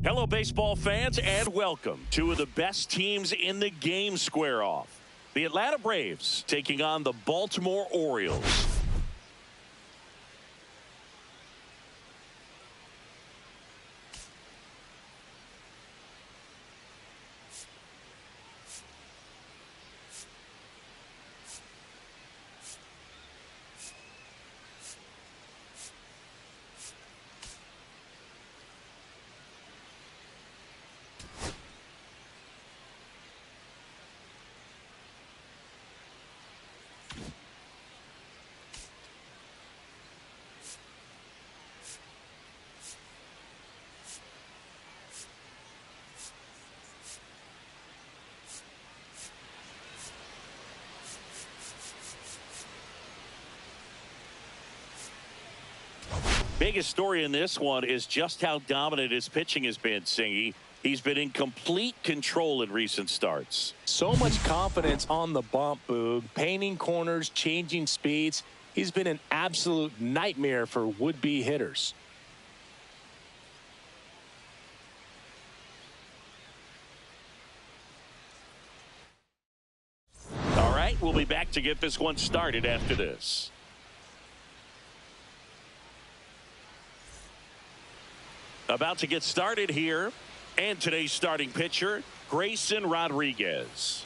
Hello, baseball fans, and welcome. Two of the best teams in the game square off. The Atlanta Braves taking on the Baltimore Orioles. Biggest story in this one is just how dominant his pitching has been, Singy. He's been in complete control in recent starts. So much confidence on the bump, Boog. Painting corners, changing speeds. He's been an absolute nightmare for would-be hitters. All right, we'll will be back to get this one started after this. About to get started here. And today's starting pitcher, Grayson Rodriguez.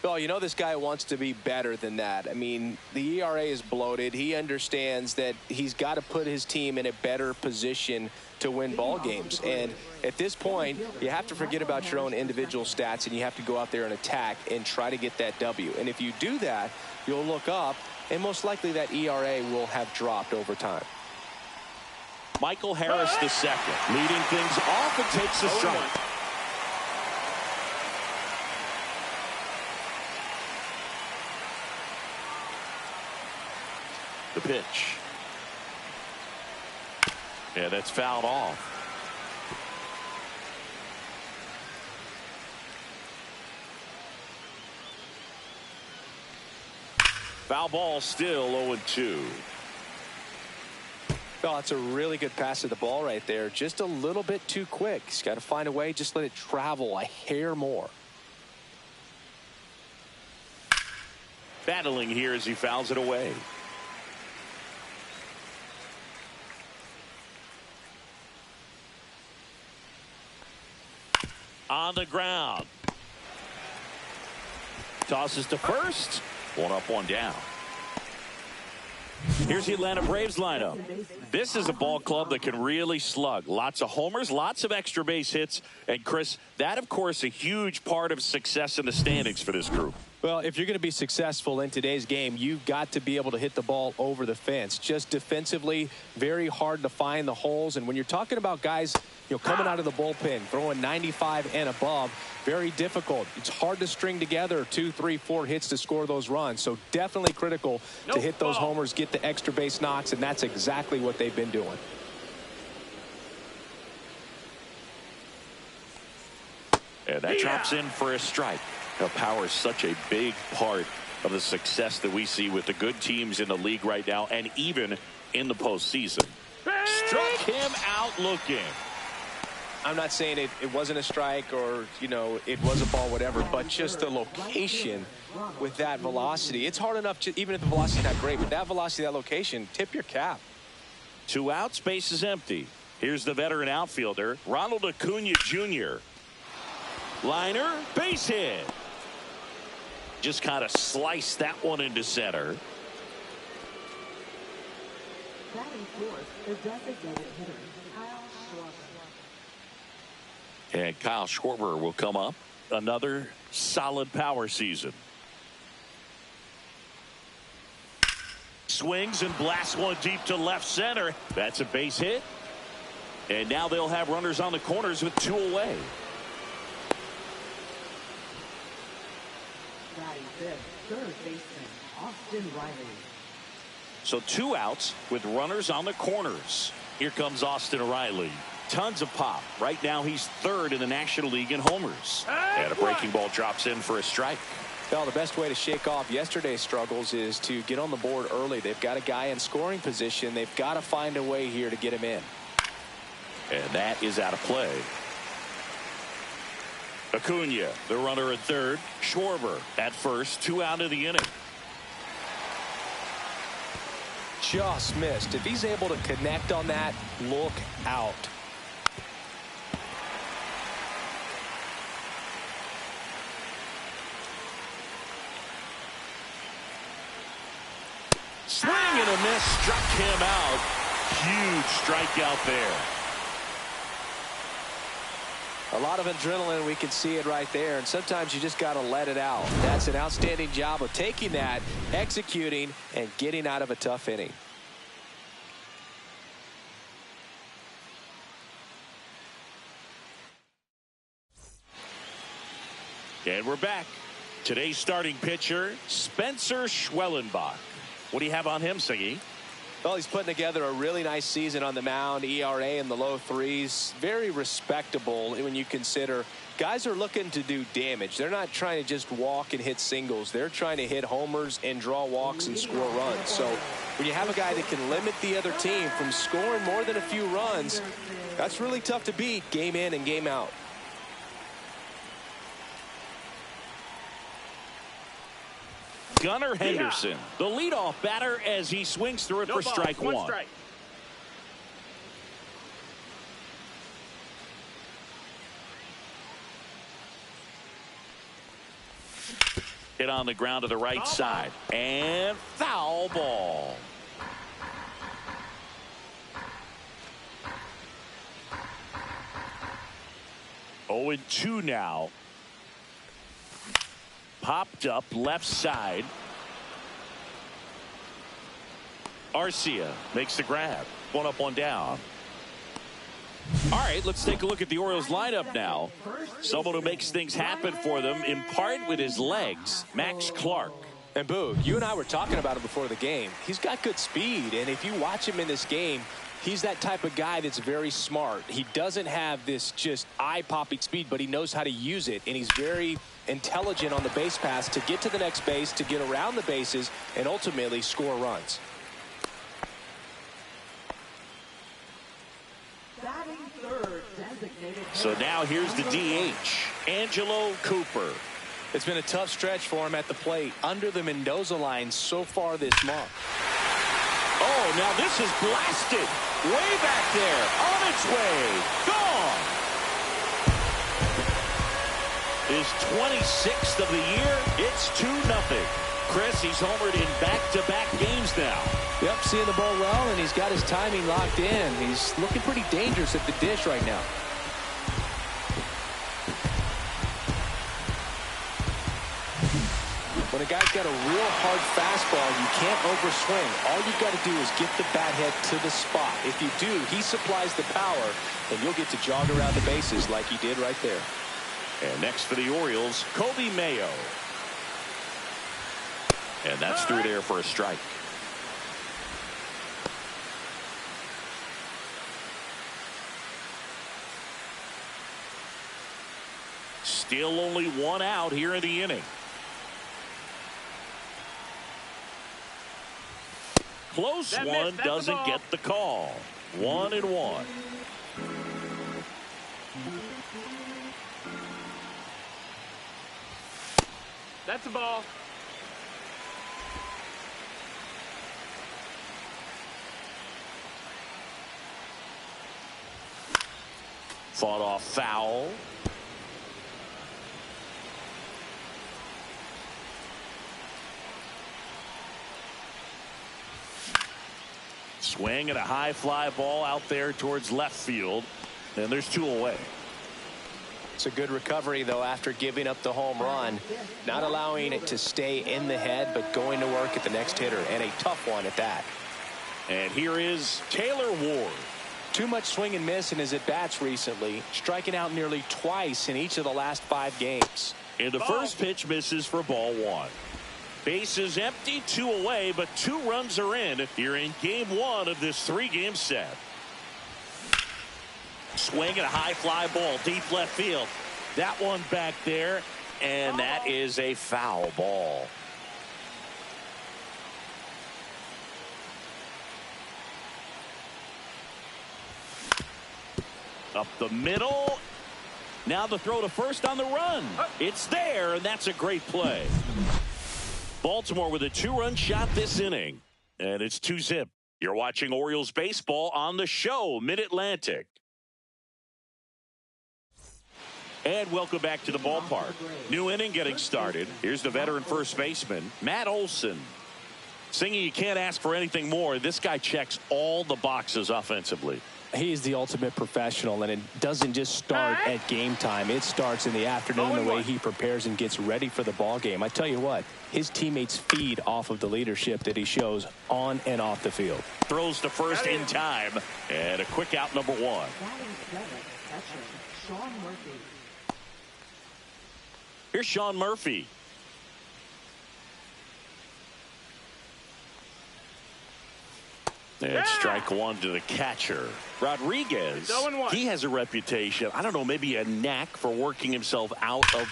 Well, you know this guy wants to be better than that. I mean, the ERA is bloated. He understands that he's got to put his team in a better position to win ball games. And at this point, you have to forget about your own individual stats, and you have to go out there and attack and try to get that W. And if you do that, you'll look up, and most likely that ERA will have dropped over time. Michael Harris II leading things off and takes a strike. The pitch. Yeah, that's fouled off. Foul ball, still 0-2. Well, it's a really good pass to the ball right there. Just a little bit too quick. He's got to find a way. Just let it travel a hair more. Battling here as he fouls it away. On the ground. Tosses to first. One up, one down. Here's the Atlanta Braves lineup. This is a ball club that can really slug. Lots of homers, lots of extra base hits. And, Chris, that, of course, a huge part of success in the standings for this group. Well, if you're going to be successful in today's game, you've got to be able to hit the ball over the fence. Just defensively, very hard to find the holes. And when you're talking about guys, coming out of the bullpen, throwing 95 and above, very difficult. It's hard to string together 2, 3, 4 hits to score those runs. So definitely critical to hit those homers, get the extra base knocks, and that's exactly what they've been doing. And that drops in for a strike. Now, power is such a big part of the success that we see with the good teams in the league right now, and even in the postseason. Struck him out looking. I'm not saying it wasn't a strike or, it was a ball, whatever, but just the location with that velocity. It's hard enough, even if the velocity is not great, but that velocity, that location, tip your cap. 2 out, space is empty. Here's the veteran outfielder, Ronald Acuna Jr. Liner, base hit. Just kind of sliced that one into center. Batting fourth, the designated hitter, Kyle Schwarber. And Kyle Schwarber will come up. Another solid power season. Swings and blasts one deep to left center. That's a base hit. And now they'll have runners on the corners with 2 away. Batting fifth, third baseman, Austin Riley. So 2 outs with runners on the corners. Here comes Austin Riley. Tons of pop. Right now he's 3rd in the National League in homers. And a breaking ball drops in for a strike. Well, the best way to shake off yesterday's struggles is to get on the board early. They've got a guy in scoring position. They've got to find a way here to get him in. And that is out of play. Acuna, the runner at 3rd. Schwarber at 1st. 2 out of the inning. Just missed. If he's able to connect on that, look out. Swing and a miss, struck him out. Huge strikeout there. A lot of adrenaline, we can see it right there, and sometimes you just got to let it out. That's an outstanding job of taking that, executing, and getting out of a tough inning. And we're back. Today's starting pitcher, Spencer Schwellenbach. What do you have on him, Siggy? Well, he's putting together a really nice season on the mound. ERA in the low 3s. Very respectable when you consider guys are looking to do damage. They're not trying to just walk and hit singles. They're trying to hit homers and draw walks and score runs. So when you have a guy that can limit the other team from scoring more than a few runs, that's really tough to beat game in and game out. Gunnar Henderson, the leadoff batter, as he swings through it for strike one. Strike. Hit on the ground to the right side. And foul ball. Oh, and 2 now. Popped up left side. Arcia makes the grab. 1 up, 1 down. All right, let's take a look at the Orioles lineup now. Someone who makes things happen for them, in part with his legs, Max Clark. And Boog, you and I were talking about him before the game. He's got good speed, and if you watch him in this game, he's that type of guy that's very smart. He doesn't have this just eye-popping speed, but he knows how to use it, and he's very intelligent on the base pass to get to the next base, to get around the bases, and ultimately score runs. So now here's the DH, Angelo Cooper. It's been a tough stretch for him at the plate under the Mendoza line so far this month. Oh, now this is blasted. Way back there. On its way. Gone. His 26th of the year. It's 2-0. Chris, he's homered in back-to-back games now. Yep, seeing the ball well, and he's got his timing locked in. He's looking pretty dangerous at the dish right now. When a guy's got a real hard fastball, you can't overswing. All you've got to do is get the bat head to the spot. If you do, he supplies the power, and you'll get to jog around the bases like he did right there. And next for the Orioles, Kobe Mayo. And that's through there for a strike. Still only 1 out here in the inning. Close one, doesn't get the call. 1-1. That's a ball. Fought off foul. Swing and a high fly ball out there towards left field. And there's 2 away. It's a good recovery, though, after giving up the home run. Not allowing it to stay in the head, but going to work at the next hitter, and a tough one at that. And here is Taylor Ward. Too much swing and miss in his at-bats recently, striking out nearly twice in each of the last 5 games. And the first pitch misses for ball 1. Bases empty, 2 away, but 2 runs are in here in game 1 of this 3-game set. Swing and a high fly ball deep left field. That one back there, and that is a foul ball. Up the middle. Now the throw to first on the run. It's there, and that's a great play. Baltimore with a 2-run shot this inning. And it's 2-zip. You're watching Orioles baseball on the show, Mid-Atlantic. And welcome back to the ballpark. New inning getting started. Here's the veteran first baseman, Matt Olson. Singing, you can't ask for anything more. This guy checks all the boxes offensively. He is the ultimate professional, and it doesn't just start at game time. It starts in the afternoon, the way he prepares and gets ready for the ball game. I tell you what, his teammates feed off of the leadership that he shows on and off the field. Throws to first in time, and a quick out, number 1. Here's Sean Murphy. And strike 1 to the catcher. Rodriguez, he has a reputation, I don't know, maybe a knack for working himself out of.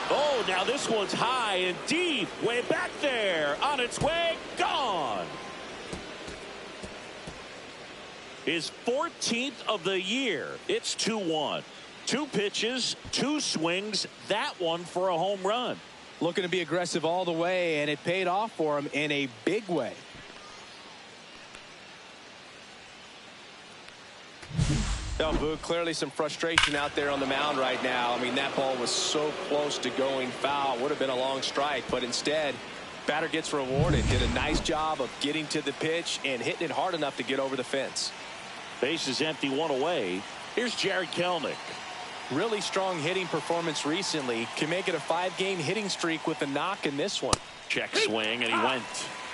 Oh, now this one's high and deep, way back there, on its way, gone. His 14th of the year. It's 2-1. 2 pitches, 2 swings, that one for a home run. Looking to be aggressive all the way, and it paid off for him in a big way. Oh, Boo, clearly some frustration out there on the mound right now. I mean, that ball was so close to going foul. Would have been a long strike, but instead, batter gets rewarded. Did a nice job of getting to the pitch and hitting it hard enough to get over the fence. Base is empty, one away. Here's Jared Kelenic. Really strong hitting performance recently. Can make it a 5-game hitting streak with a knock in this one. Check swing, and he went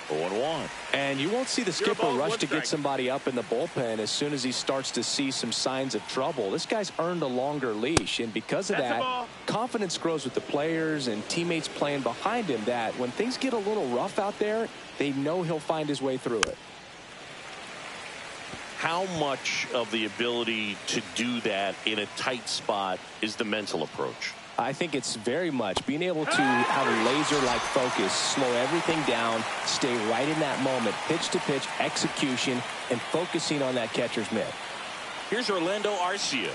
0-1. And you won't see the skipper rush to get somebody up in the bullpen as soon as he starts to see some signs of trouble. This guy's earned a longer leash, and because of that, confidence grows with the players and teammates playing behind him that when things get a little rough out there, they know he'll find his way through it. How much of the ability to do that in a tight spot is the mental approach? I think it's very much being able to have a laser-like focus, slow everything down, stay right in that moment, pitch-to-pitch execution, and focusing on that catcher's mitt. Here's Orlando Arcia.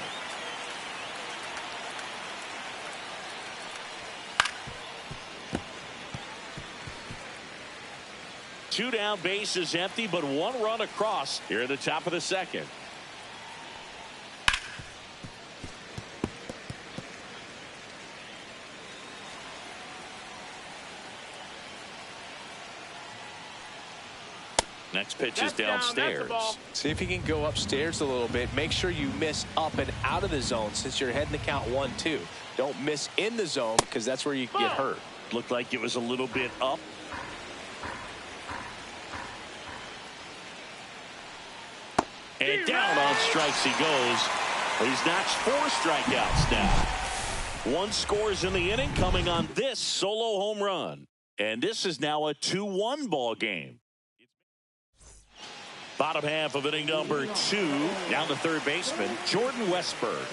Two down, base is empty, but one run across here at the top of the second. Next pitch is downstairs. See if you can go upstairs a little bit. Make sure you miss up and out of the zone since you're heading to count 1-2. Don't miss in the zone because that's where you get hurt. Looked like it was a little bit up. And down on strikes he goes. But he's notched 4 strikeouts now. 1 scores in the inning coming on this solo home run. And this is now a 2-1 ball game. Bottom half of inning number 2. Down to third baseman, Jordan Westberg.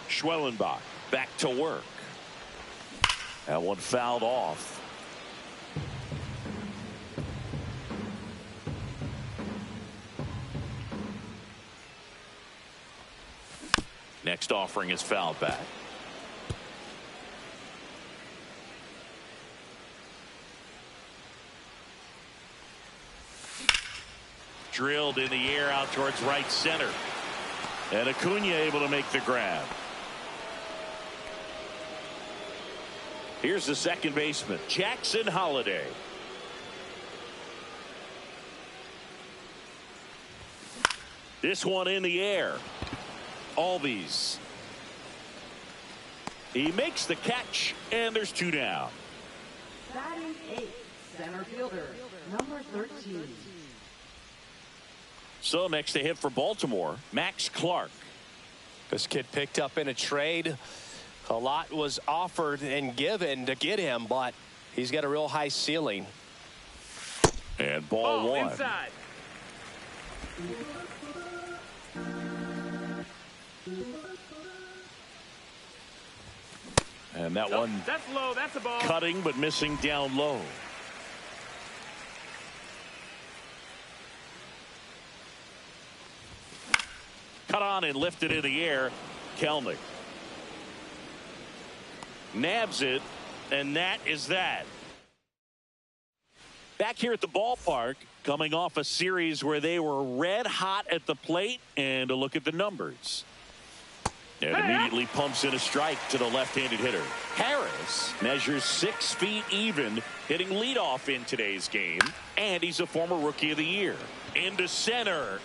Schwellenbach back to work. That one fouled off. Next offering is fouled back. Drilled in the air out towards right center. And Acuna able to make the grab. Here's the second baseman, Jackson Holliday. This one in the air. Albies. He makes the catch, and there's 2 down. Batting 8, center fielder, number 13. So next to hit for Baltimore, Max Clark. This kid picked up in a trade. A lot was offered and given to get him, but he's got a real high ceiling. And ball 1. Inside. And that one That's low. That's a ball. cutting but missing down low. Cut on and lifted in the air. Kelenic nabs it, and that is that. Back here at the ballpark, coming off a series where they were red hot at the plate, and a look at the numbers. And immediately pumps in a strike to the left-handed hitter. Harris measures 6 feet even, hitting leadoff in today's game, and he's a former Rookie of the Year. Into center.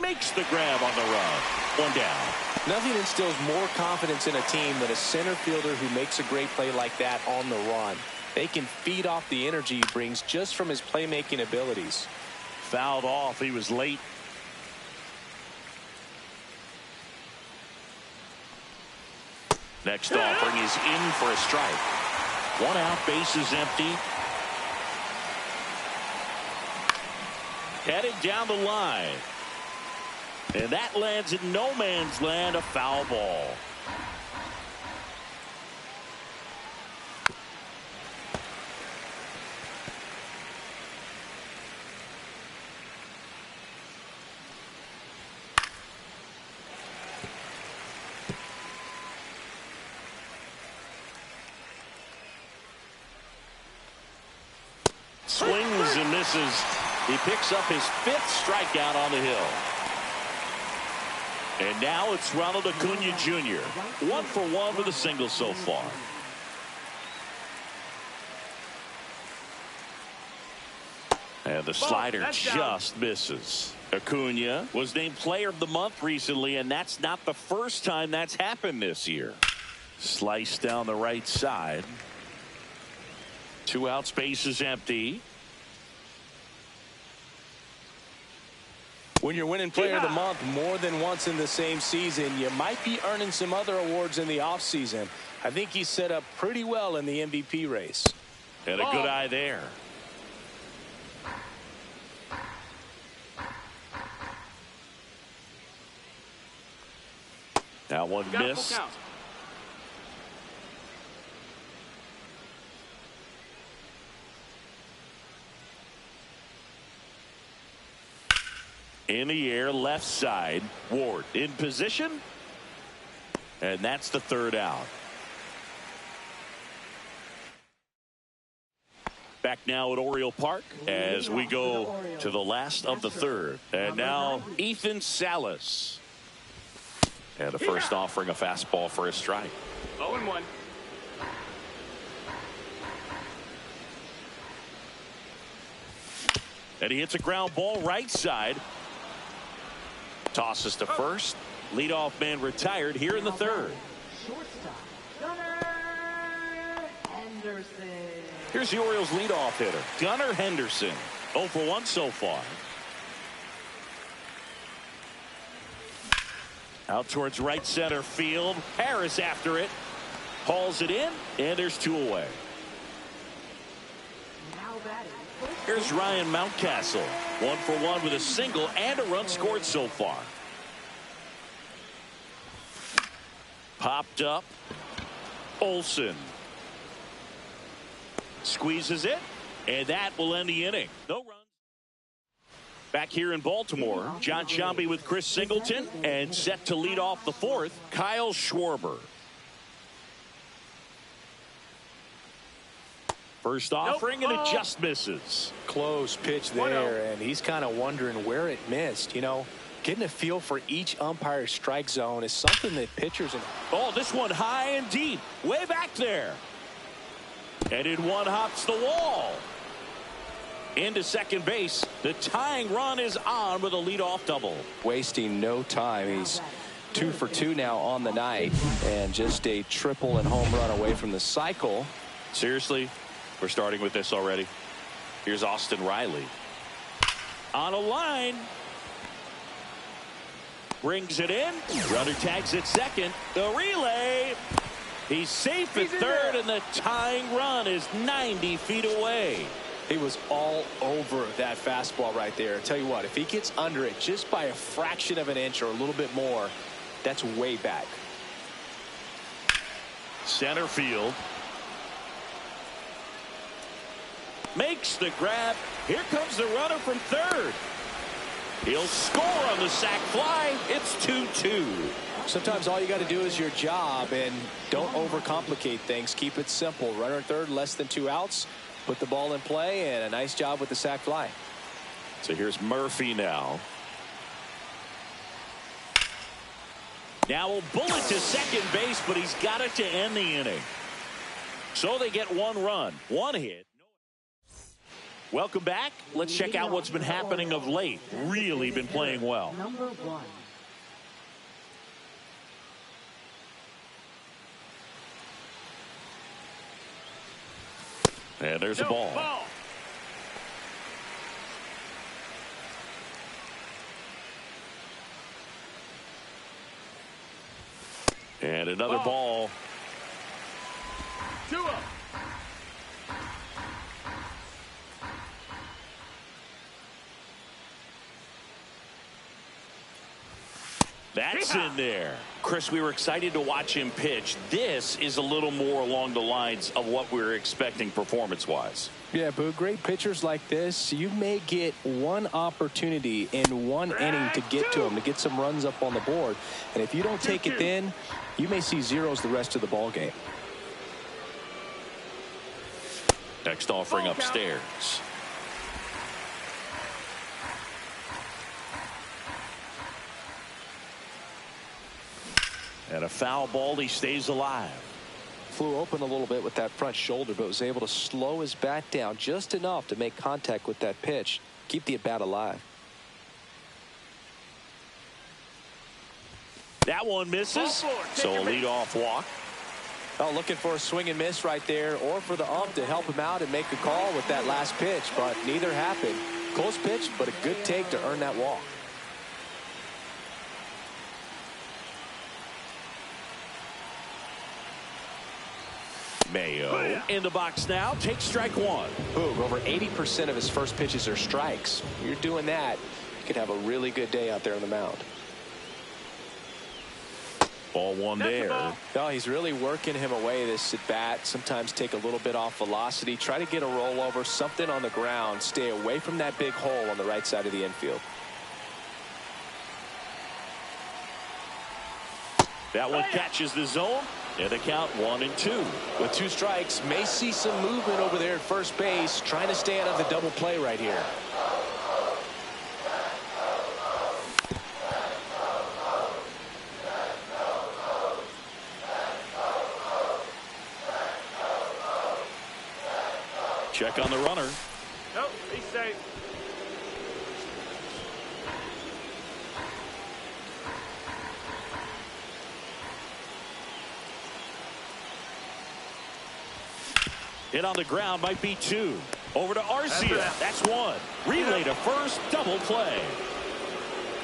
Makes the grab on the run. 1 down. Nothing instills more confidence in a team than a center fielder who makes a great play like that on the run. They can feed off the energy he brings just from his playmaking abilities. Fouled off. He was late. Next offering is in for a strike. 1 out, base is empty. Headed down the line. And that lands in no man's land, a foul ball. swings and misses. He picks up his 5th strikeout on the hill. And now it's Ronald Acuna Jr. 1 for 1 with a single so far. And the slider just misses. Acuna was named Player of the Month recently, and that's not the first time that's happened this year. Sliced down the right side. 2 outs, base is empty. When you're winning Player of the Month more than once in the same season, you might be earning some other awards in the offseason. I think he's set up pretty well in the MVP race. And a good eye there. That one missed. In the air, left side. Ward in position. And that's the 3rd out. Back now at Oriole Park as we go to the last of the 3rd. And now Ethan Salas. And the first offering, a fastball for a strike. 0-1. And he hits a ground ball right side. Tosses to first. Leadoff man retired here in the 3rd. Shortstop, Gunnar Henderson. Here's the Orioles leadoff hitter, Gunnar Henderson. 0 for 1 so far. Out towards right center field. Harris after it. Hauls it in, and there's 2 away. Now batting. Here's Ryan Mountcastle. 1 for 1 with a single and a run scored so far. Popped up. Olsen. Squeezes it, and that will end the inning. No runs. Back here in Baltimore, John Sciambi with Chris Singleton, and set to lead off the 4th, Kyle Schwarber. First offering, and it just misses. Close pitch there, and he's kind of wondering where it missed. You know, getting a feel for each umpire's strike zone is something that pitchers and this one high and deep, way back there. And in one hops the wall. Into second base. The tying run is on with a leadoff double. Wasting no time. He's 2 for 2 now on the night, and just a triple and home run away from the cycle. Seriously, we're starting with this already. Here's Austin Riley. On a line. Brings it in. Runner tags at second. The relay. He's safe at 3rd, and the tying run is 90 feet away. He was all over that fastball right there. I tell you what, if he gets under it just by a fraction of an inch or a little bit more, that's way back. Center field. Makes the grab. Here comes the runner from 3rd. He'll score on the sac fly. It's 2-2. Sometimes all you got to do is your job, and don't overcomplicate things. Keep it simple. Runner at 3rd, less than 2 outs. Put the ball in play, and a nice job with the sac fly. So here's Murphy now. Now a bullet to second base, but he's got it to end the inning. So they get 1 run, 1 hit. Welcome back. Let's check out what's been happening of late. Really been playing well. Number 1. And there's a ball. And another ball. 2 up. That's in there. Chris, we were excited to watch him pitch. This is a little more along the lines of what we were expecting performance-wise. Yeah, but great pitchers like this, you may get one opportunity in one inning to get to them, to get some runs up on the board. And if you don't take it then, you may see zeros the rest of the ball game. Next offering upstairs. And a foul ball. He stays alive. Flew open a little bit with that front shoulder, but was able to slow his bat down just enough to make contact with that pitch. Keep the at-bat alive. That one misses. So a leadoff walk. Oh, looking for a swing and miss right there, or for the ump to help him out and make a call with that last pitch, but neither happened. Close pitch, but a good take to earn that walk. Mayo in the box now. Take strike one. Boog, over 80% of his first pitches are strikes. You're doing that, you could have a really good day out there on the mound. Ball one there. Oh, he's really working him away this at bat. Sometimes take a little bit off velocity. Try to get a rollover, something on the ground. Stay away from that big hole on the right side of the infield. That one catches the zone. And the count 1-2. With 2 strikes, may see some movement over there at first base. Trying to stay out of the double play right here. Check on the runner. Nope, he's safe. Hit on the ground, might be 2. Over to Arcia. That's 1. Relay to first, double play.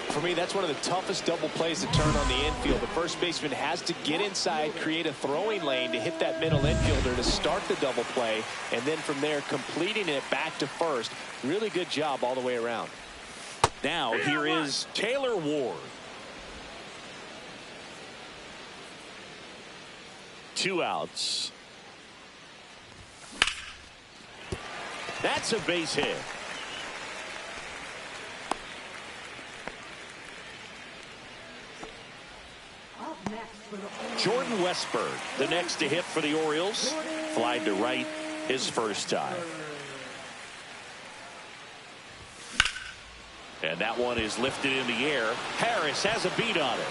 For me, that's one of the toughest double plays to turn on the infield. The first baseman has to get inside, create a throwing lane to hit that middle infielder to start the double play, and then from there completing it back to first. Really good job all the way around. Now here is Taylor Ward. 2 outs. That's a base hit. Up next for the Jordan Westberg, the next to hit for the Orioles. Flied to right his first time. And that one is lifted in the air. Harris has a beat on it.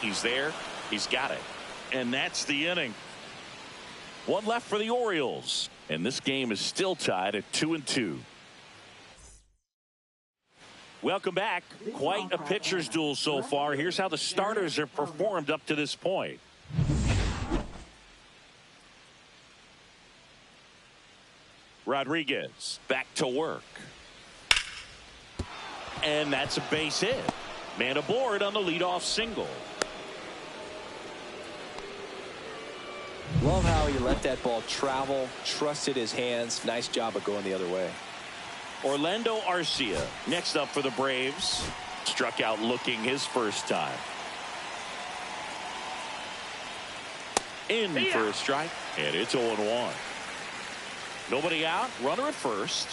He's there. He's got it. And that's the inning. 1 left for the Orioles. And this game is still tied at 2-2. Welcome back. Quite a pitcher's duel so far. Here's how the starters have performed up to this point. Rodriguez back to work. And that's a base hit. Man aboard on the leadoff single. Love how he let that ball travel, trusted his hands. Nice job of going the other way. Orlando Arcia next up for the Braves. Struck out looking his first time. In for a strike, and it's 0-1. Nobody out, runner at first.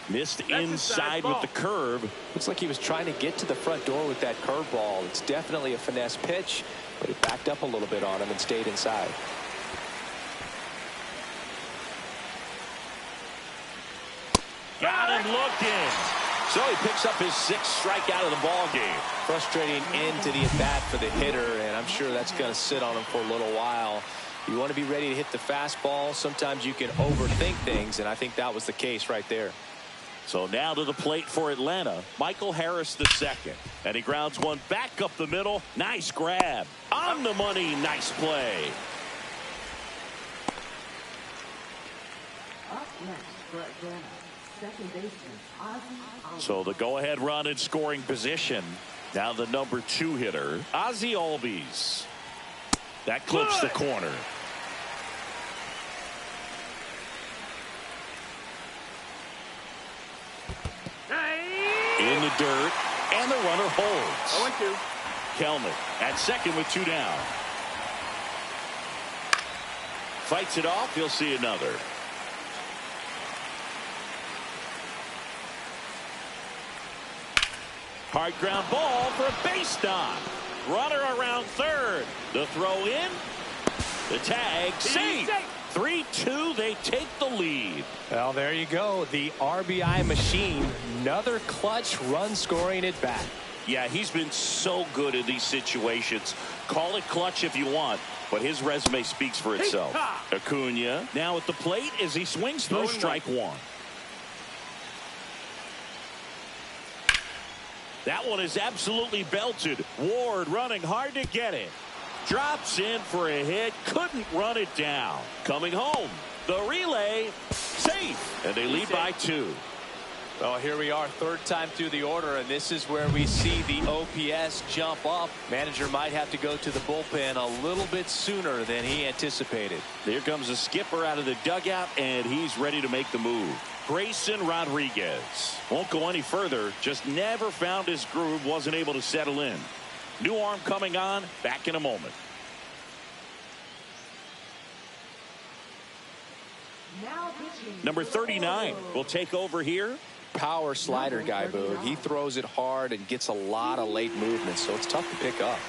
Missed inside with the curve. Looks like he was trying to get to the front door with that curveball. It's definitely a finesse pitch, but it backed up a little bit on him and stayed inside. Got him looking. So he picks up his 6th strikeout of the ball game. Frustrating end to the at-bat for the hitter, and I'm sure that's going to sit on him for a little while. You want to be ready to hit the fastball. Sometimes you can overthink things, and I think that was the case right there. So now to the plate for Atlanta, Michael Harris II. And he grounds one back up the middle. Nice grab. On the money. Nice play. up next for Atlanta, second baseman Ozzie. So the go-ahead run in scoring position. Now the number 2 hitter, Ozzie Albies. That clips the corner. In the dirt, and the runner holds. 0-2. Kelnick at second with 2 down. Fights it off. He'll see another. Hard ground ball for a base knock. Runner around third. The throw in. The tag. Safe. 3-2. They take the lead. Well, there you go. The RBI machine. Another clutch run scoring at bat. Yeah, he's been so good in these situations. Call it clutch if you want, but his resume speaks for itself. Acuna now at the plate as he swings through strike one. That one is absolutely belted. Ward running hard to get it. Drops in for a hit. Couldn't run it down. Coming home. The relay. Safe. And they lead by 2. Well, here we are, third time through the order, and this is where we see the OPS jump up. Manager might have to go to the bullpen a little bit sooner than he anticipated. Here comes the skipper out of the dugout, and he's ready to make the move. Grayson Rodriguez won't go any further. Just never found his groove. Wasn't able to settle in. New arm coming on. Back in a moment. Number 39 will take over here. Power slider guy, Boo. He throws it hard and gets a lot of late movement, so it's tough to pick up.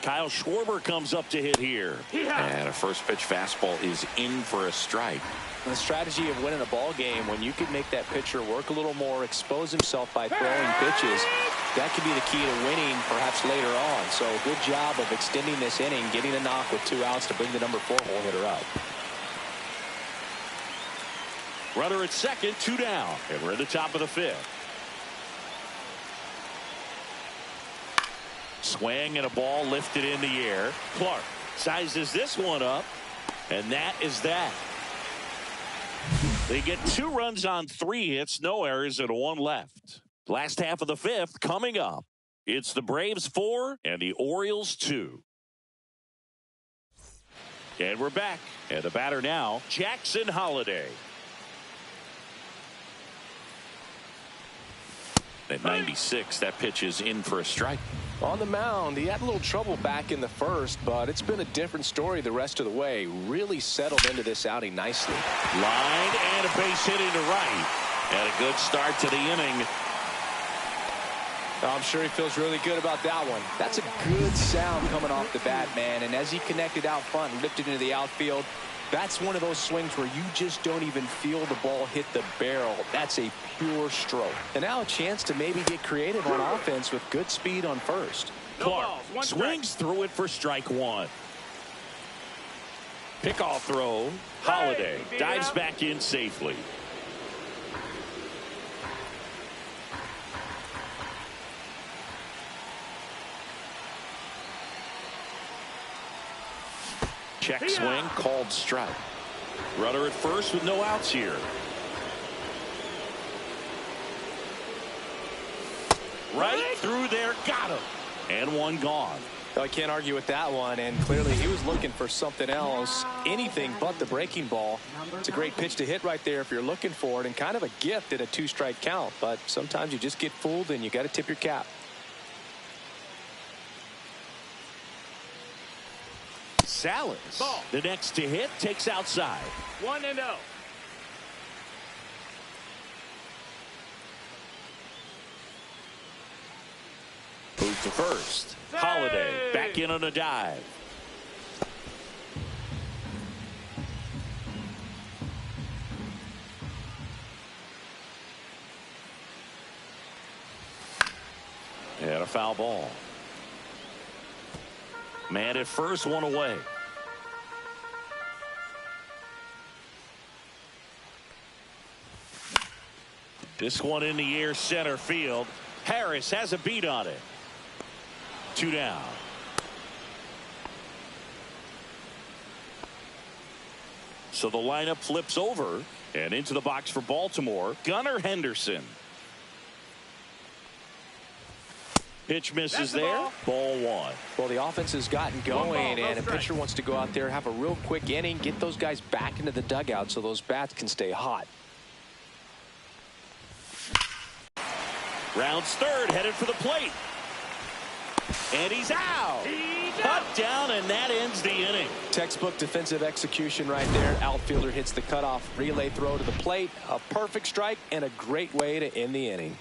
Kyle Schwarber comes up to hit here. And a first pitch fastball is in for a strike. The strategy of winning a ball game, when you can make that pitcher work a little more, expose himself by throwing pitches, that could be the key to winning perhaps later on. So good job of extending this inning, getting a knock with 2 outs to bring the number 4 hole hitter out. Runner at second, 2 down, and we're in the top of the 5th. Swing and a ball lifted in the air. Clark sizes this one up, and that is that. They get 2 runs on 3 hits, no errors, and 1 left. Last half of the 5th coming up. It's the Braves 4 and the Orioles 2. And we're back. And the batter now, Jackson Holliday. At 96, that pitch is in for a strike. On the mound, he had a little trouble back in the first, but it's been a different story the rest of the way. Really settled into this outing nicely. Line and a base hitting to right. And a good start to the inning. I'm sure he feels really good about that one. That's a good sound coming off the bat, man. And as he connected out front and lifted into the outfield, that's one of those swings where you just don't even feel the ball hit the barrel. That's a pure stroke. And now a chance to maybe get creative on offense with good speed on first. Clark swings through it for strike 1. Pickoff throw. Holliday dives back in safely. Check swing, called strike. Runner at first with no outs here. Right through there, got him. And 1 gone. I can't argue with that one, and clearly he was looking for something else, anything but the breaking ball. It's a great pitch to hit right there if you're looking for it, and kind of a gift at a 2-strike count, but sometimes you just get fooled and you got to tip your cap. Salas, the next to hit, takes outside. 1-0. Move to first. Holliday back in on a dive. And a foul ball. Man at first, 1 away. This one in the air, center field. Harris has a beat on it. 2 down. So the lineup flips over and into the box for Baltimore. Gunnar Henderson. Pitch misses there. Ball 1. Well, the offense has gotten going, and a pitcher wants to go out there, have a real quick inning, get those guys back into the dugout so those bats can stay hot. Rounds third, headed for the plate. And he's out. Cut down, and that ends the inning. Textbook defensive execution right there. Outfielder hits the cutoff relay throw to the plate. A perfect strike and a great way to end the inning.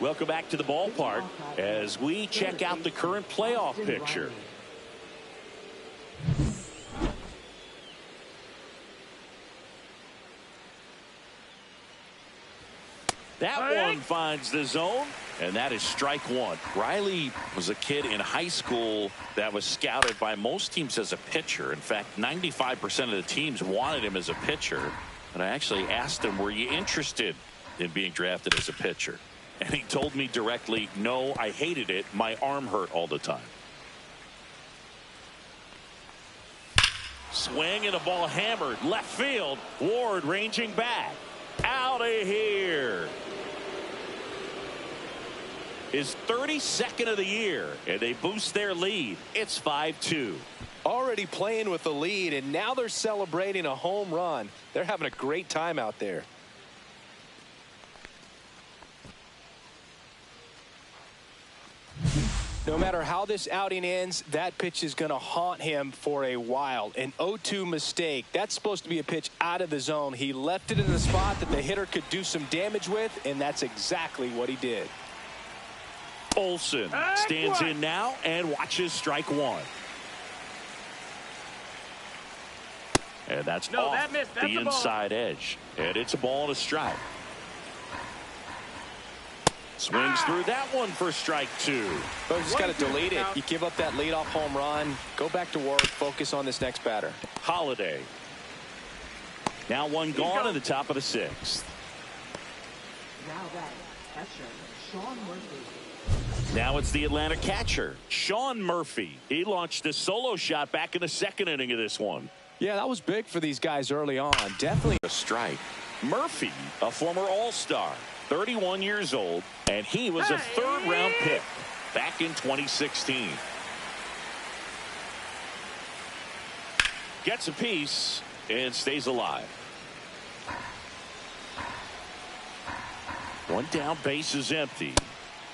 Welcome back to the ballpark as we check out the current playoff picture. That one finds the zone, and that is strike one. Riley was a kid in high school that was scouted by most teams as a pitcher. In fact, 95% of the teams wanted him as a pitcher. And I actually asked him, were you interested in being drafted as a pitcher? And he told me directly, no, I hated it. My arm hurt all the time. Swing and the ball hammered left field. Ward ranging back. Out of here. His 32nd of the year, and they boost their lead. It's 5-2. Already playing with the lead, and now they're celebrating a home run. They're having a great time out there. No matter how this outing ends, that pitch is going to haunt him for a while. An 0-2 mistake. That's supposed to be a pitch out of the zone. He left it in the spot that the hitter could do some damage with, and that's exactly what he did. Olsen stands in now and watches strike one. And that's off the inside edge. And it's a ball and a strike. Swings through that one for strike two. But you just got to delete it. You give up that leadoff home run. Go back to work. Focus on this next batter. Holiday. Now one gone in the top of the sixth. Now that catcher, Sean Murphy. Now it's the Atlanta catcher, Sean Murphy. He launched a solo shot back in the second inning of this one. Yeah, that was big for these guys early on. Definitely a strike. Murphy, a former All-Star, 31 years old, and he was a third-round pick back in 2016. Gets a piece and stays alive. One down, base is empty,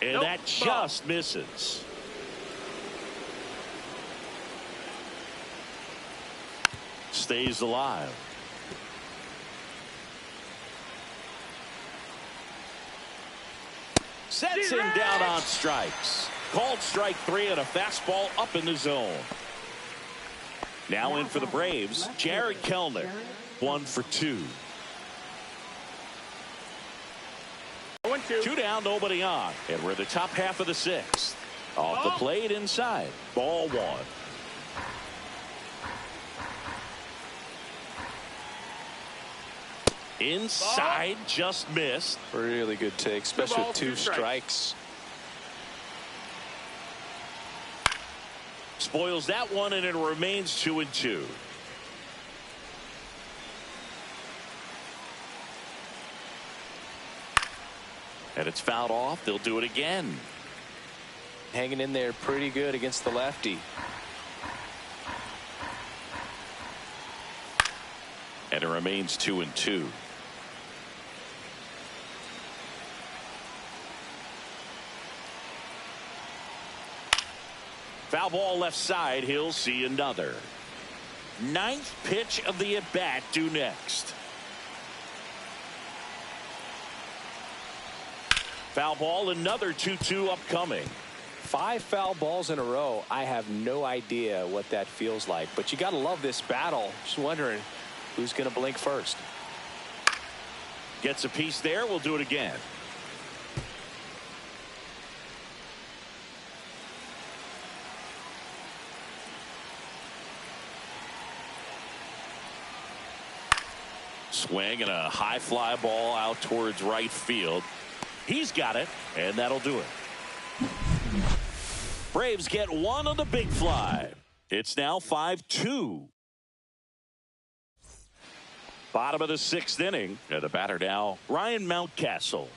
and that just misses. Stays alive. Sets him down on strikes. Called strike three and a fastball up in the zone. Now in for the Braves, Jared Kelenic, 1 for 2. 2 down, nobody on. And we're the top half of the sixth. Off the plate inside. Ball one. Inside, just missed. Really good take, especially with 2 strikes. Spoils that one, and it remains 2-2. And it's fouled off. They'll do it again. Hanging in there pretty good against the lefty. And it remains 2-2. Foul ball left side. He'll see another. 9th pitch of the at-bat due next. Foul ball, another 2-2 upcoming. 5 foul balls in a row. I have no idea what that feels like, but you got to love this battle. Just wondering who's going to blink first. Gets a piece there. We'll do it again. Swing and a high fly ball out towards right field. He's got it, and that'll do it. Braves get one on the big fly. It's now 5-2. Bottom of the 6th inning. And the batter now, Ryan Mountcastle.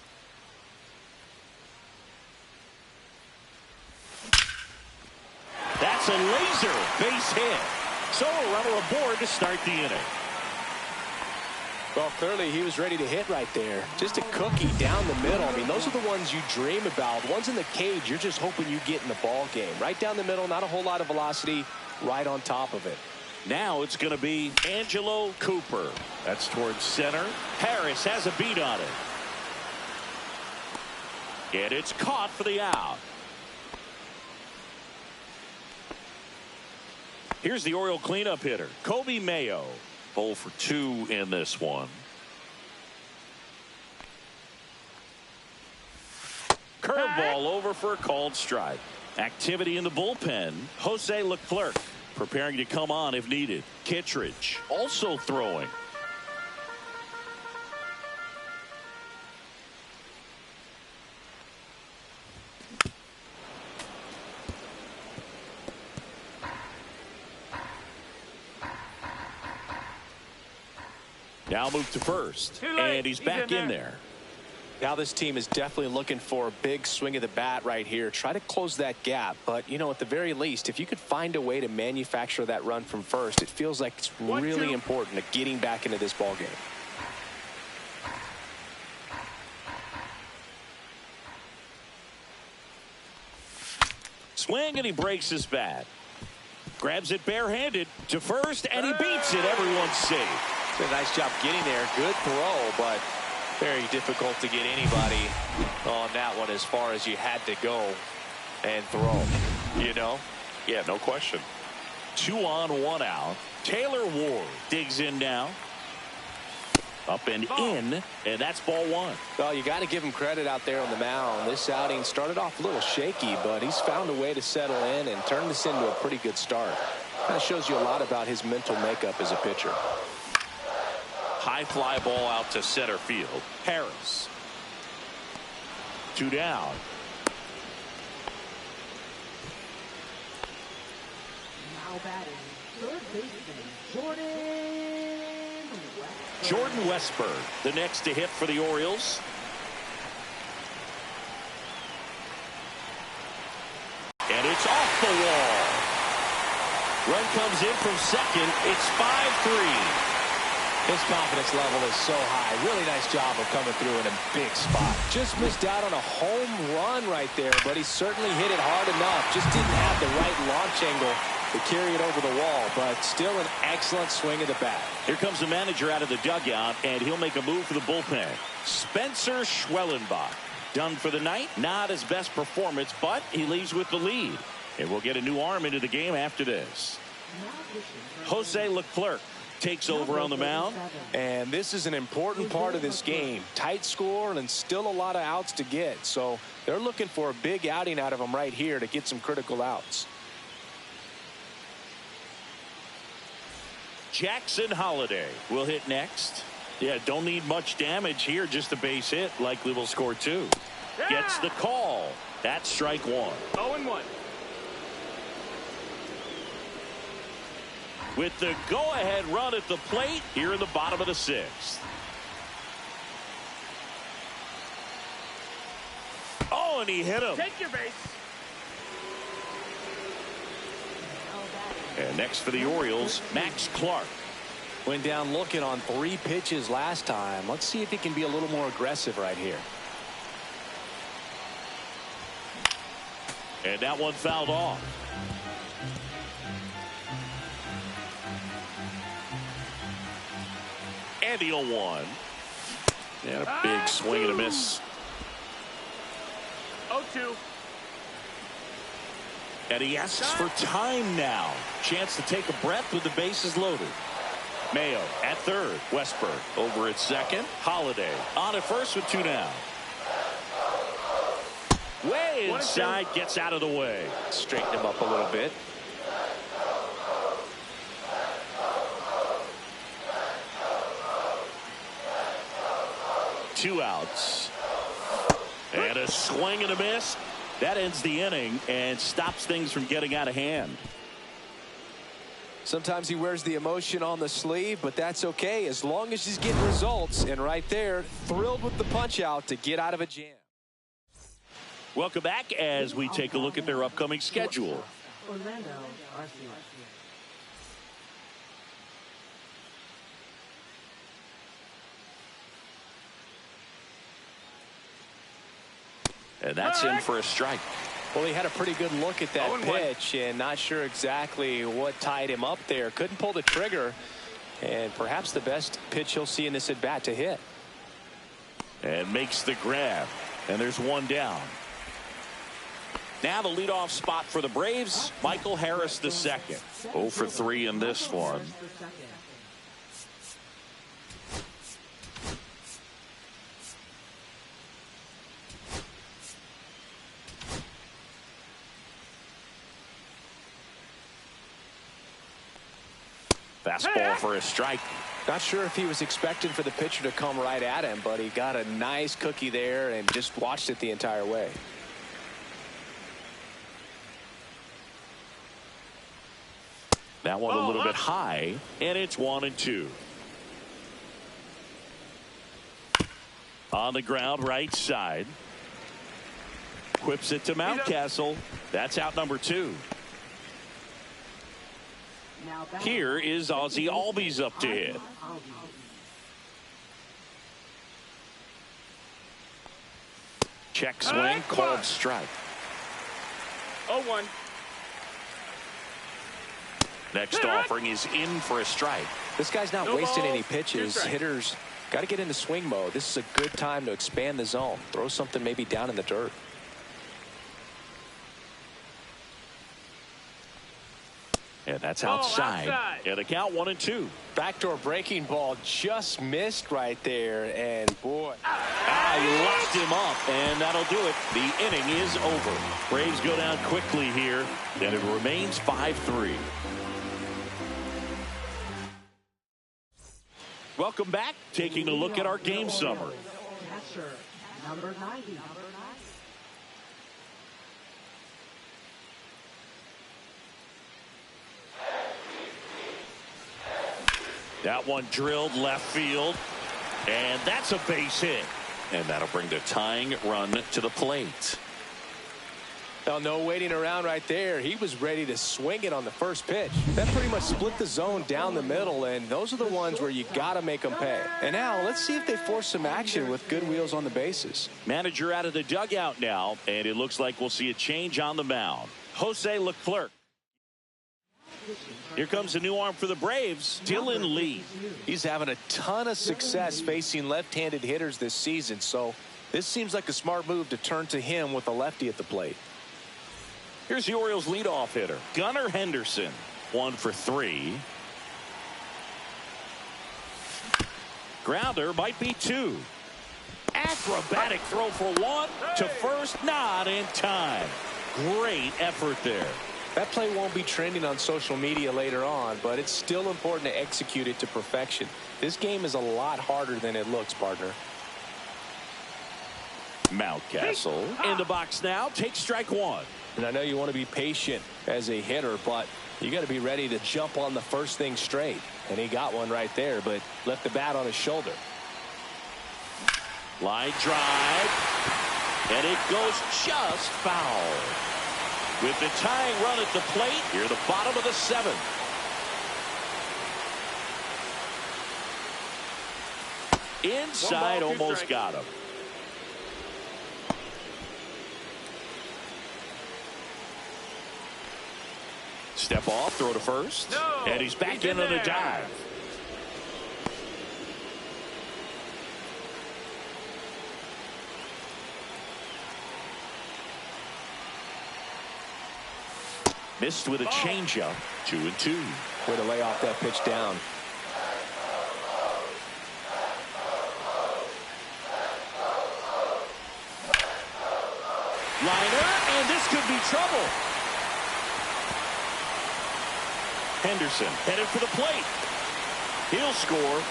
That's a laser base hit. So a runner aboard to start the inning. Well, clearly he was ready to hit right there. Just a cookie down the middle. I mean, those are the ones you dream about. Ones in the cage, you're just hoping you get in the ball game. Right down the middle, not a whole lot of velocity, right on top of it. Now it's going to be Angelo Cooper. That's towards center. Harris has a beat on it. And it's caught for the out. Here's the Oriole cleanup hitter, Kobe Mayo. 0 for 2 in this one. Curveball over for a called strike. Activity in the bullpen. Jose Leclerc preparing to come on if needed. Kittredge also throwing. Now move to first, and he's back in there. Now this team is definitely looking for a big swing of the bat right here. Try to close that gap. But, you know, at the very least, if you could find a way to manufacture that run from first, it feels like it's really important to getting back into this ball game. Swing, and he breaks his bat. Grabs it barehanded to first, and he beats it. Everyone's safe. Did a nice job getting there. Good throw, but very difficult to get anybody on that one as far as you had to go and throw. You know? Yeah, no question. 2 on, 1 out. Taylor Ward digs in now. Up and in, and that's ball 1. Well, you got to give him credit out there on the mound. This outing started off a little shaky, but he's found a way to settle in and turn this into a pretty good start. Kind of shows you a lot about his mental makeup as a pitcher. High fly ball out to center field. Harris. 2 down. Now batting, third baseman, Jordan Westberg, the next to hit for the Orioles. And it's off the wall. Run comes in from second. It's 5-3. His confidence level is so high. Really nice job of coming through in a big spot. Just missed out on a home run right there, but he certainly hit it hard enough. Just didn't have the right launch angle to carry it over the wall, but still an excellent swing of the bat. Here comes the manager out of the dugout, and he'll make a move for the bullpen. Spencer Schwellenbach. Done for the night. Not his best performance, but he leaves with the lead. And we'll get a new arm into the game after this. Jose Leclerc takes over on the mound. And this is an important part of this game. Tight score and still a lot of outs to get. So they're looking for a big outing out of him right here to get some critical outs. Jackson Holliday will hit next. Yeah, don't need much damage here. Just a base hit. Likely will score 2. Gets the call. That's strike 1. 0-1. With the go-ahead run at the plate here in the bottom of the 6th. Oh, and he hit him. Take your base. And next for the Orioles, Max Clark. Went down looking on 3 pitches last time. Let's see if he can be a little more aggressive right here. And that one fouled off. And the 0-1. And a big swing and a miss. 0-2. And he asks for time now. Chance to take a breath with the bases loaded. Mayo at third. Westberg over at second. Holliday on at first with 2 down. Way inside, gets out of the way. Straighten him up a little bit. Two outs. And a swing and a miss. That ends the inning and stops things from getting out of hand. Sometimes he wears the emotion on the sleeve, but that's okay as long as he's getting results. And right there, thrilled with the punch out to get out of a jam. Welcome back as we take a look at their upcoming schedule. Orlando, RC. And that's in for a strike. Well, he had a pretty good look at that 0-1. pitch and not sure exactly what tied him up there. Couldn't pull the trigger, and perhaps the best pitch he'll see in this at bat to hit. And makes the grab. And there's one down. Now the leadoff spot for the Braves, Michael Harris II. 0 for 3 in this one. Fastball for a strike. Not sure if he was expecting for the pitcher to come right at him, but he got a nice cookie there and just watched it the entire way. That one a little bit high, and it's 1-2. On the ground, right side. Whips it to Mountcastle. That's out number 2. Here is Ozzie Albies up to hit. Check swing, called strike. 0-1. Next offering is in for a strike. This guy's not wasting any pitches. Hitters got to get into swing mode. This is a good time to expand the zone. Throw something maybe down in the dirt. And that's outside. And the count 1-2. Backdoor breaking ball just missed right there. And boy. He locked him up, and that'll do it. The inning is over. Braves go down quickly here, and it remains 5-3. Welcome back. Taking a look at our game summary. Catcher, number 90. That one drilled left field, and that's a base hit. And that'll bring the tying run to the plate. Well, no waiting around right there. He was ready to swing it on the first pitch. That pretty much split the zone down the middle, and those are the ones where you got to make them pay. And now let's see if they force some action with good wheels on the bases. Manager out of the dugout now, and it looks like we'll see a change on the mound. Jose Leclerc. Here comes a new arm for the Braves, Dylan Lee. He's having a ton of success facing left-handed hitters this season, so this seems like a smart move to turn to him with a lefty at the plate. Here's the Orioles leadoff hitter, Gunnar Henderson. 1 for 3. Grounder might be 2. Acrobatic throw for 1 to first, not in time. Great effort there. That play won't be trending on social media later on, but it's still important to execute it to perfection. This game is a lot harder than it looks, partner. Mountcastle in the box now. Take strike 1. And I know you want to be patient as a hitter, but you got to be ready to jump on the first thing straight. And he got one right there, but left the bat on his shoulder. Line drive, and it goes just foul. With the tying run at the plate, here the bottom of the 7th. Inside, almost got him. Step off, throw to first. No, and he's back in on a dive. Missed with a changeup. 2-2. Way to lay off that pitch down. Liner, and this could be trouble. Henderson headed for the plate. He'll score.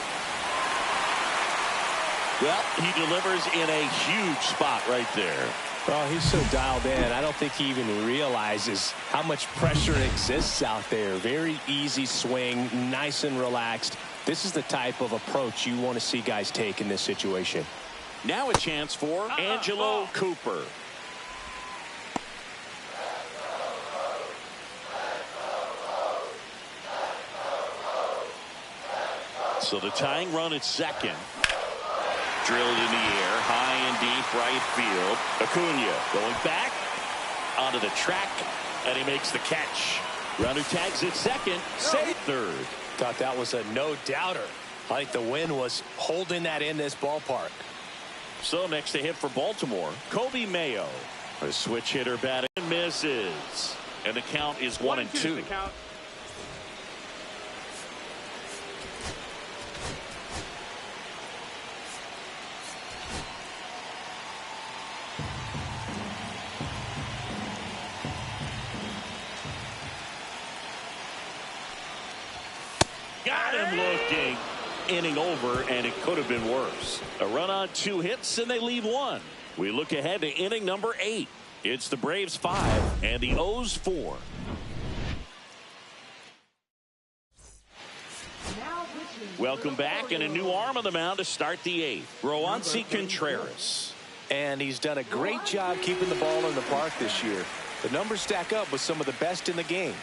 Well, he delivers in a huge spot right there. Oh, he's so dialed in. I don't think he even realizes how much pressure exists out there. Very easy swing, nice and relaxed. This is the type of approach you want to see guys take in this situation. Now a chance for Angelo Cooper. So the tying run at second. Drilled in the air, high and deep right field. Acuna going back onto the track, and he makes the catch. Runner tags at second, say third. Thought that was a no-doubter. I think the wind was holding that in this ballpark. So next to hit for Baltimore, Kobe Mayo. A switch hitter batting misses. And the count is 1-2. Got him looking. Inning over, and it could have been worse. A run on 2 hits, and they leave 1. We look ahead to inning number 8. It's the Braves 5 and the O's 4. Welcome back, and a new arm on the mound to start the 8th. Roansy Contreras. And he's done a great job keeping the ball in the park this year. The numbers stack up with some of the best in the game.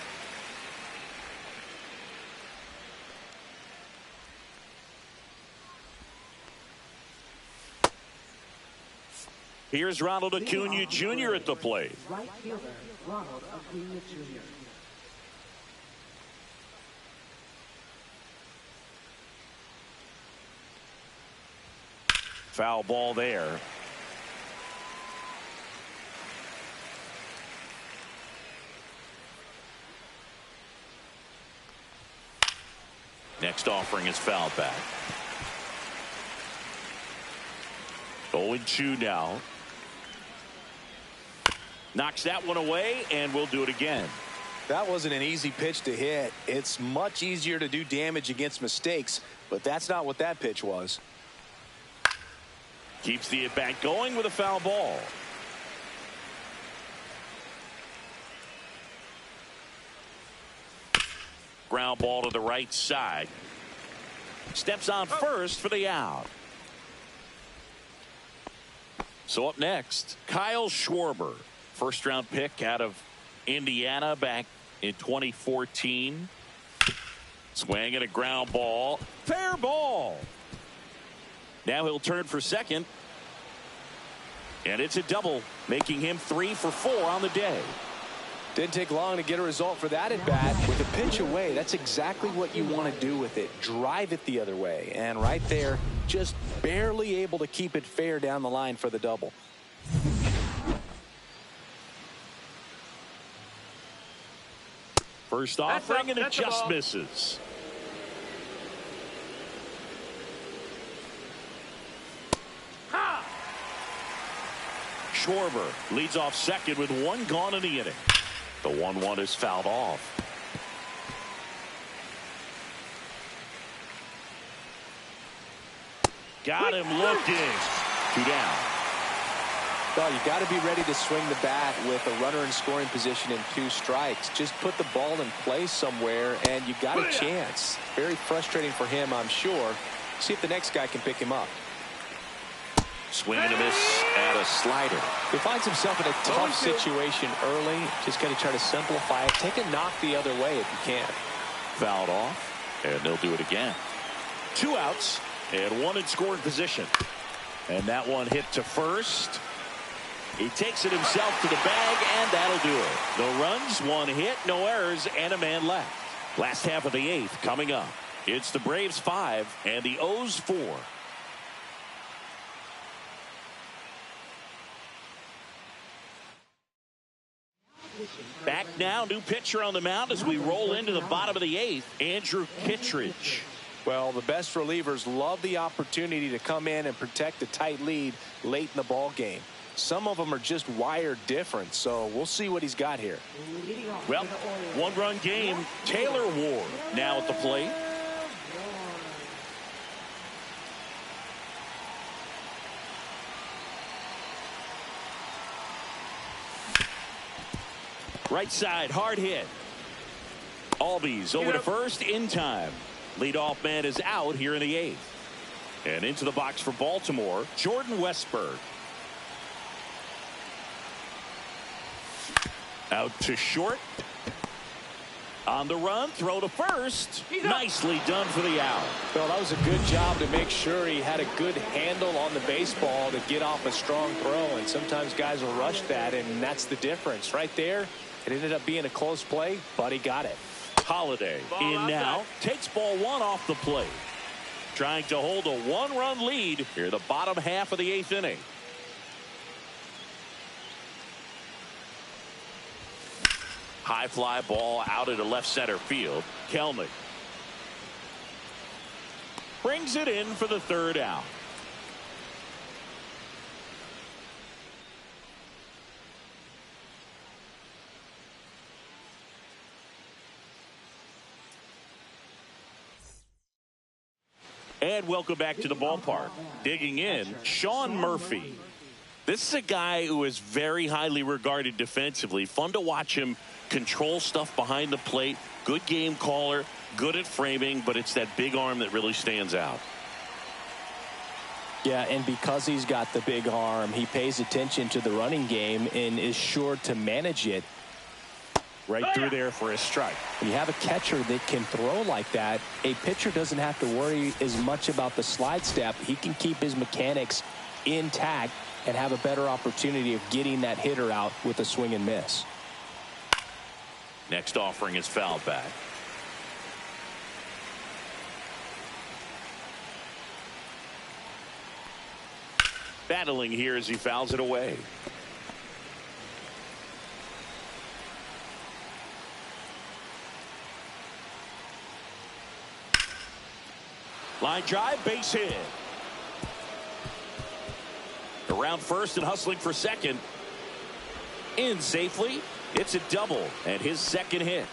Here's Ronald Acuna Jr. at the plate. Right fielder, Ronald Acuna Jr. Foul ball there. Next offering is fouled back. 0-2 now. Knocks that one away, and we'll do it again. That wasn't an easy pitch to hit. It's much easier to do damage against mistakes, but that's not what that pitch was. Keeps the at-bat going with a foul ball. Ground ball to the right side. Steps on first for the out. So up next, Kyle Schwarber. First-round pick out of Indiana back in 2014. Swing and a ground ball. Fair ball. Now he'll turn for second. And it's a double, making him 3 for 4 on the day. Didn't take long to get a result for that at bat. With a pitch away, that's exactly what you want to do with it. Drive it the other way. And right there, just barely able to keep it fair down the line for the double. First offering, and it just misses. Schwarber leads off second with 1 gone in the inning. The 1-1 is fouled off. Got him looking. 2 down. Well, you got to be ready to swing the bat with a runner in scoring position and 2 strikes. Just put the ball in place somewhere, and you got a chance. Very frustrating for him, I'm sure. See if the next guy can pick him up. Swing and a miss at a slider. He finds himself in a tough situation early. Just got to try to simplify it. Take a knock the other way if you can. Fouled off, and they'll do it again. 2 outs, and 1 in scoring position. And that one hit to first. He takes it himself to the bag, and that'll do it. No runs, 1 hit, no errors, and a man left. Last half of the 8th coming up. It's the Braves 5 and the O's 4. Back now, new pitcher on the mound as we roll into the bottom of the 8th, Andrew Kittredge. Well, the best relievers love the opportunity to come in and protect a tight lead late in the ball game. Some of them are just wired different, so we'll see what he's got here. Well, 1-run game. Taylor Ward now at the plate. Right side, hard hit. Albies over to first in time. Leadoff man is out here in the 8th. And into the box for Baltimore, Jordan Westburg. Out to short. On the run, throw to first. Nicely done for the out. Well, that was a good job to make sure he had a good handle on the baseball to get off a strong throw. And sometimes guys will rush that, and that's the difference. Right there, it ended up being a close play, but he got it. Holiday in now. Takes ball 1 off the plate. trying to hold a one-run lead here in the bottom half of the 8th inning. High fly ball out into left center field. Kelnick brings it in for the 3rd out. And welcome back to the ballpark. Digging in, Sean Murphy. This is a guy who is very highly regarded defensively. Fun to watch him control stuff behind the plate. Good game caller, good at framing, but it's that big arm that really stands out. Yeah, and because he's got the big arm, he pays attention to the running game and is sure to manage it. Right through there for a strike. When you have a catcher that can throw like that, a pitcher doesn't have to worry as much about the slide step. He can keep his mechanics intact and have a better opportunity of getting that hitter out with a swing and miss. Next offering is fouled back. Battling here as he fouls it away. Line drive, base hit. Around first and hustling for second. In safely. It's a double and his 2nd hit.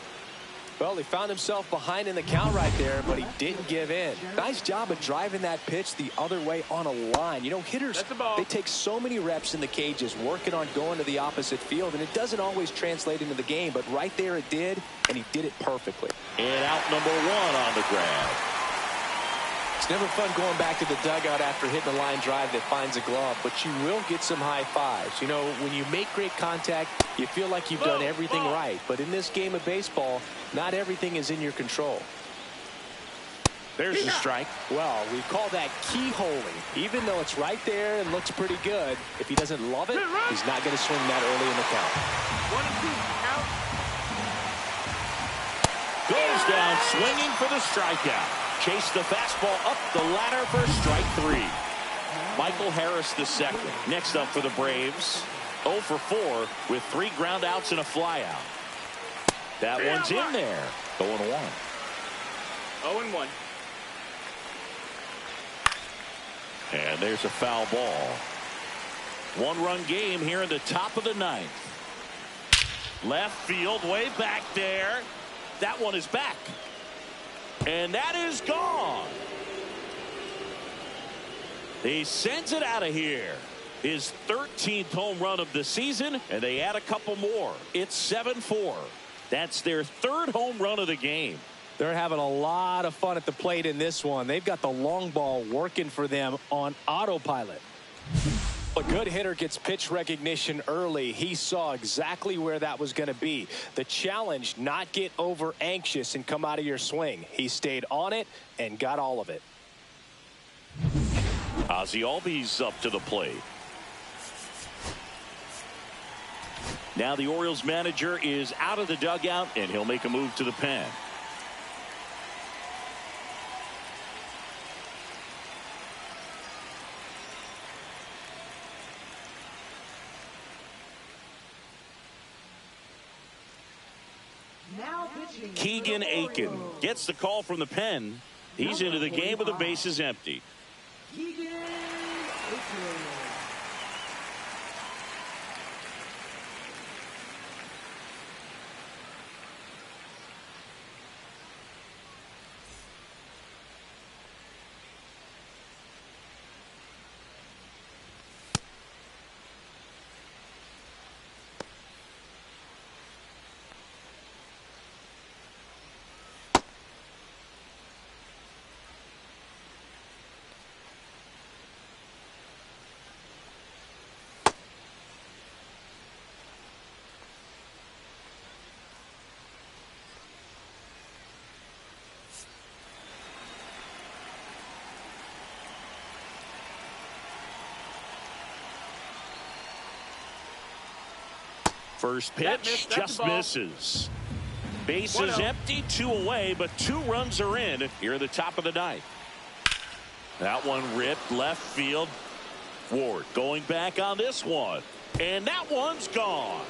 Well, he found himself behind in the count right there, but he didn't give in. Nice job of driving that pitch the other way on a line. You know, hitters, they take so many reps in the cages working on going to the opposite field, and it doesn't always translate into the game, but right there it did, and he did it perfectly. And out number 1 on the grab. It's never fun going back to the dugout after hitting a line drive that finds a glove, but you will get some high fives. You know, when you make great contact, you feel like you've done everything right. But in this game of baseball, not everything is in your control. There's the strike. Well, we call that keyholing. Even though it's right there and looks pretty good, if he doesn't love it, he's not going to swing that early in the count. 1 and 2 count. Goes down swinging for the strikeout. Chase the fastball up the ladder for strike 3. Michael Harris the 2nd. Next up for the Braves. 0 for 4 with 3 ground outs and a flyout. That one's in there. 0 and 1. 0 and 1. And there's a foul ball. 1-run game here in the top of the 9th. Left field way back there. That one is back. And that is gone. He sends it out of here. His 13th home run of the season, and they add a couple more. It's 7-4. That's their 3rd home run of the game. They're having a lot of fun at the plate in this one. They've got the long ball working for them on autopilot. A good hitter gets pitch recognition early. He saw exactly where that was going to be. The challenge, not get over anxious and come out of your swing. He stayed on it and got all of it. Ozzie Albies up to the plate. Now the Orioles manager is out of the dugout, and he'll make a move to the pen. Keegan Aiken gets the call from the pen. He's into the game with the bases empty. Keegan Aiken. First pitch just misses. Bases empty, 2 away, but 2 runs are in here at the top of the 9th. That one ripped left field. Ward going back on this one. And that one's gone.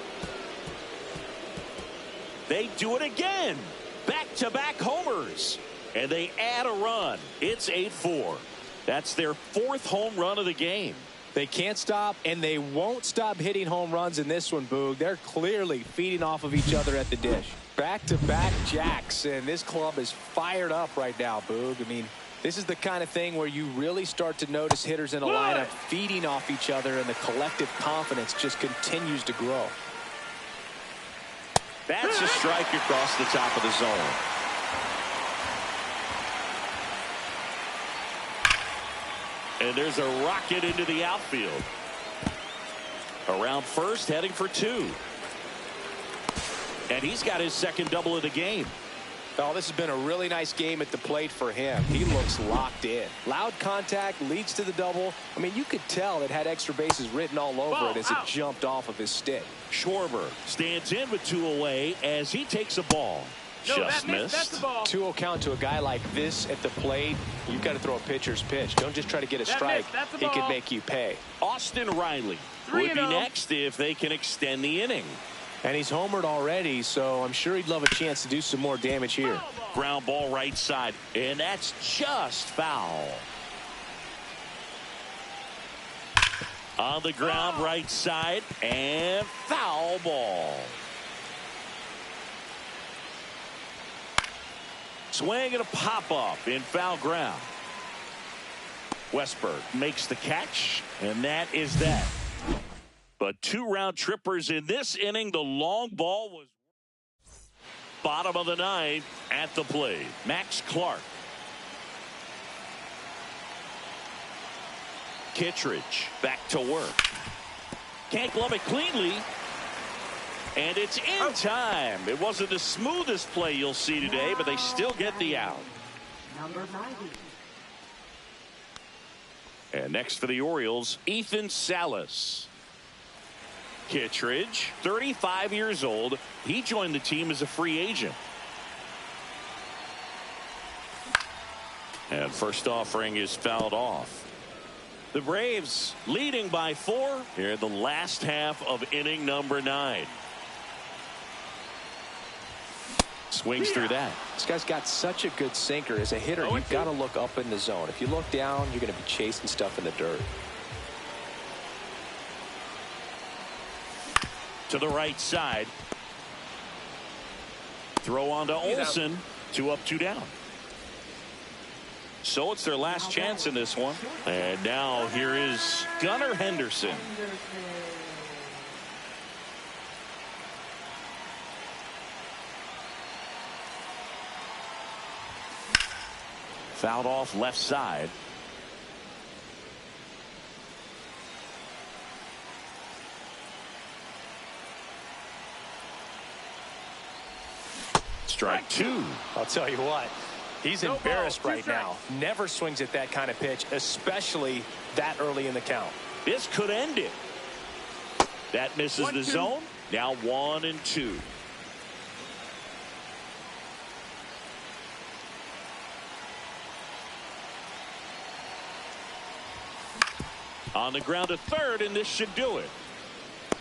They do it again. Back-to-back homers. And they add a run. It's 8-4. That's their 4th home run of the game. They can't stop, and they won't stop hitting home runs in this one, Boog. They're clearly feeding off of each other at the dish. Back-to-back jacks, and this club is fired up right now, Boog. I mean, this is the kind of thing where you really start to notice hitters in a lineup feeding off each other, and the collective confidence just continues to grow. That's a strike across the top of the zone. And there's a rocket into the outfield. Around first, heading for 2. And he's got his 2nd double of the game. Oh, this has been a really nice game at the plate for him. He looks locked in. Loud contact leads to the double. I mean, you could tell it had extra bases written all over it as it jumped off of his stick. Schwarber stands in with 2 away as he takes a ball. Just missed. That's the ball. 2-0 count to a guy like this at the plate. You've got to throw a pitcher's pitch. Don't just try to get a strike. He can make you pay. Austin Riley would be next if they can extend the inning. And he's homered already, so I'm sure he'd love a chance to do some more damage here. Ground ball right side, and that's just foul. On the ground right side, and foul ball. Swing and a pop-up in foul ground. Westberg makes the catch, and that is that. But 2 round trippers in this inning. The long ball was bottom of the 9th at the plate. Max Clark. Kittredge back to work. Can't glove it cleanly. And it's in time. It wasn't the smoothest play you'll see today, but they still get the out. Number 90. And next for the Orioles, Ethan Salas. Kittredge, 35 years old. He joined the team as a free agent. And first offering is fouled off. The Braves leading by 4 here in the last half of inning number 9. Swings through that. This guy's got such a good sinker. As a hitter, you've got to look up in the zone. If you look down, you're going to be chasing stuff in the dirt. To the right side. Throw on to Olsen. 2 up, 2 down. So it's their last chance in this one. And now here is Gunnar Henderson. Fouled off left side. Strike 2. I'll tell you what, he's embarrassed right now. Never swings at that kind of pitch, especially that early in the count. This could end it. That misses the zone. Now 1-2. On the ground to third, and this should do it.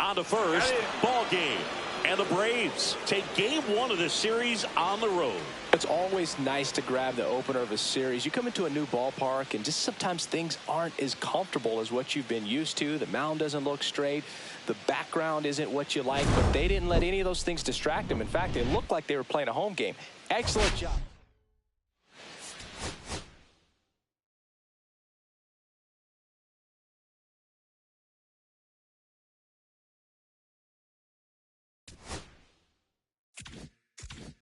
On to first, ball game. And the Braves take game 1 of this series on the road. It's always nice to grab the opener of a series. You come into a new ballpark, and just sometimes things aren't as comfortable as what you've been used to. The mound doesn't look straight. The background isn't what you like, but they didn't let any of those things distract them. In fact, it looked like they were playing a home game. Excellent job.